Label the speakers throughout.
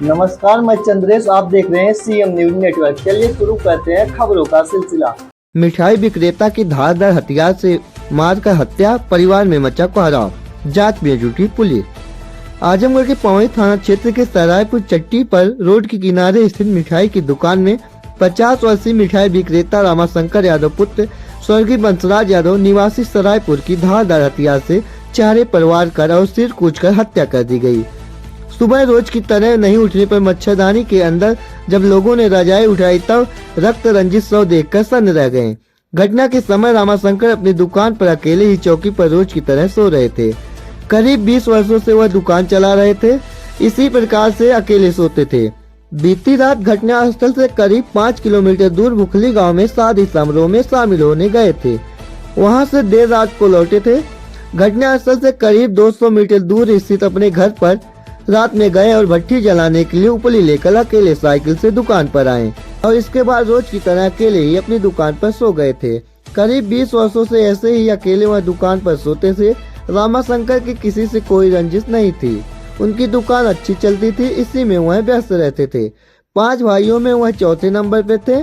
Speaker 1: नमस्कार, मैं चंद्रेश। आप देख रहे हैं सीएम न्यूज नेटवर्क। चलिए शुरू करते हैं खबरों का सिलसिला।
Speaker 2: मिठाई विक्रेता की धारदार हथियार से मारकर हत्या, परिवार में मचा कोहराव, जांच में जुटी पुलिस। आजमगढ़ के पौड़ी थाना क्षेत्र के सरायपुर चट्टी पर रोड के किनारे स्थित मिठाई की दुकान में 50 वर्षीय मिठाई विक्रेता रामाशंकर यादव पुत्र स्वर्गीय बंसराज यादव निवासी सरायपुर की धारदार हथियार से चेहरे पर वार कर और सिर कूचकर हत्या कर दी गई। सुबह रोज की तरह नहीं उठने पर मच्छरदानी के अंदर जब लोगों ने रजाई उठाई तब रक्त रंजित शव देखकर सन्न रह गए। घटना के समय रामाशंकर अपनी दुकान पर अकेले ही चौकी पर रोज की तरह सो रहे थे। करीब 20 वर्षों से वह दुकान चला रहे थे, इसी प्रकार से अकेले सोते थे। बीती रात घटना स्थल से करीब 5 किलोमीटर दूर बुखली गांव में शादी समारोह में शामिल होने गए थे। वहां से देर रात को लौटे थे। घटना स्थल से करीब 200 मीटर दूर स्थित अपने घर पर रात में गए और भट्टी जलाने के लिए उपली लेकर अकेले साइकिल से दुकान पर आए और इसके बाद रोज की तरह अकेले ही अपनी दुकान पर सो गए थे। करीब 20 वर्षों से ऐसे ही अकेले वह दुकान पर सोते थे। रामाशंकर की किसी से कोई रंजिश नहीं थी। उनकी दुकान अच्छी चलती थी, इसी में वह व्यस्त रहते थे। 5 भाइयों में वह चौथे नंबर पे थे।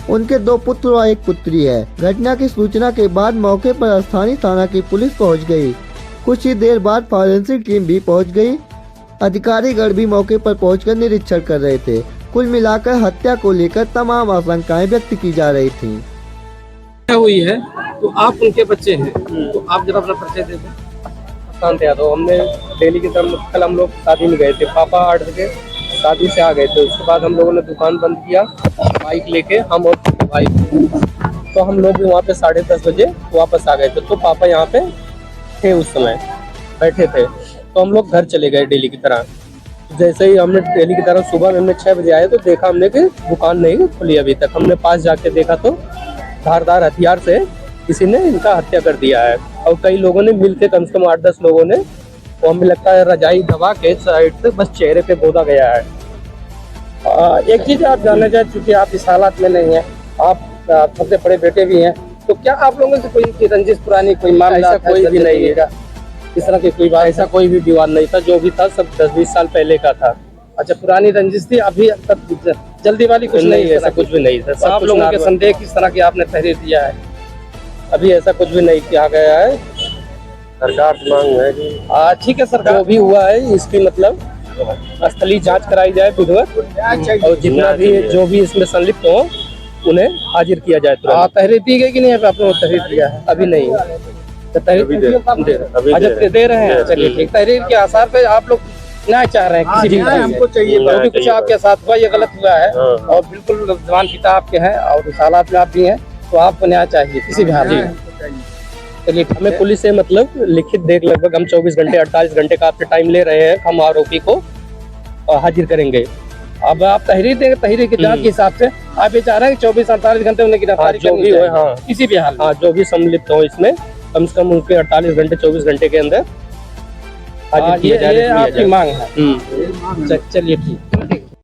Speaker 2: उनके 2 पुत्र और 1 पुत्री है। घटना की सूचना के बाद मौके पर स्थानीय थाना की पुलिस पहुंच गई। कुछ ही देर बाद फॉरेंसिक टीम भी पहुंच गई। अधिकारीगण भी मौके पर पहुंचकर निरीक्षण कर रहे थे। कुल मिलाकर हत्या को लेकर तमाम आशंकाएं व्यक्त की जा रही थी।
Speaker 3: हुई है तो आप उनके बच्चे हैं, तो आप जरा अपना परिचय दे दें।
Speaker 4: शांत यादव। हमने डेली की तरफ कल हम लोग शादी में गए थे। पापा 8 बजे शादी से आ गए थे। उसके बाद हम लोगों ने दुकान बंद किया, बाइक लेके हम और भाई, तो हम लोग भी वहाँ पे 10:30 बजे वापस आ गए थे। तो पापा यहाँ पे थे, उस समय बैठे थे। तो हम लोग घर चले गए डेली की तरह। जैसे ही हमने डेली की तरह सुबह में हमने 6 बजे आए तो देखा हमने कि दुकान नहीं खुली अभी तक। हमने पास जाके देखा तो धारदार हथियार से किसी ने इनका हत्या कर दिया है और कई लोगों ने मिलकर कम से कम 8-10 लोगों ने, वो हमें लगता है रजाई दबा के साइड से बस चेहरे पे बोदा गया है।
Speaker 3: एक चीज आप जानना चाहें, चूंकि आप इस हालात में नहीं हैं, आप सबसे बड़े बेटे भी हैं, तो क्या आप लोगों से कोई रंजिश पुरानी कोई मामला
Speaker 4: ऐसा कोई भी नहीं है,
Speaker 3: इस तरह की कोई बात?
Speaker 4: ऐसा कोई भी विवाद नहीं था। जो भी था सब 10-20 साल पहले का था।
Speaker 3: अच्छा, पुरानी रंजिश थी, अभी तक जल्दी वाली कुछ नहीं,
Speaker 4: ऐसा कुछ भी नहीं था।
Speaker 3: आप लोगों के संदेह किस तरह की आपने तहरीर दिया है?
Speaker 4: अभी ऐसा कुछ भी नहीं किया गया है। सरकार की मांग है कि
Speaker 3: ठीक है सरकार,
Speaker 4: जो भी हुआ है इसकी मतलब स्थलीय जांच कराई जाए विधिवत, और जितना भी जो भी इसमें संलिप्त हो उन्हें हाजिर किया जाए।
Speaker 3: तहरीर दी गई कि नहीं? आप लोगों ने तहरीर दिया है?
Speaker 4: अभी नहीं,
Speaker 3: अच्छा दे रहे हैं। चलिए ठीक। तहरीर के आसार पे आप लोग न्याय चाह रहे हैं किसी भी तरह
Speaker 4: हमको चाहिए।
Speaker 3: जो भी कुछ आपके साथ हुआ ये गलत हुआ है और बिल्कुल जवान पिता आपके हैं और इस हालात में आप भी हैं, तो आपको न्याय चाहिए किसी भी हाल में।
Speaker 4: चलिए, हमें पुलिस से मतलब लिखित देख, लगभग हम 24 घंटे 48 घंटे का आपसे टाइम ले रहे हैं। हम आरोपी को हाजिर करेंगे।
Speaker 3: अब आप तहरीर देंगे, तहरीर की जांच के हिसाब से आप ये चाह रहे हैं कि 24-48 घंटे उन्हें गिरफ्तारी
Speaker 4: जो भी हो, हाँ
Speaker 3: किसी भी हाल में,
Speaker 4: जो भी सम्मिलित हो इसमें कम से कम उनके 48 घंटे 24 घंटे के अंदर हाजिर किया जाए।
Speaker 3: ये आपकी मांग है। चलिए ठीक।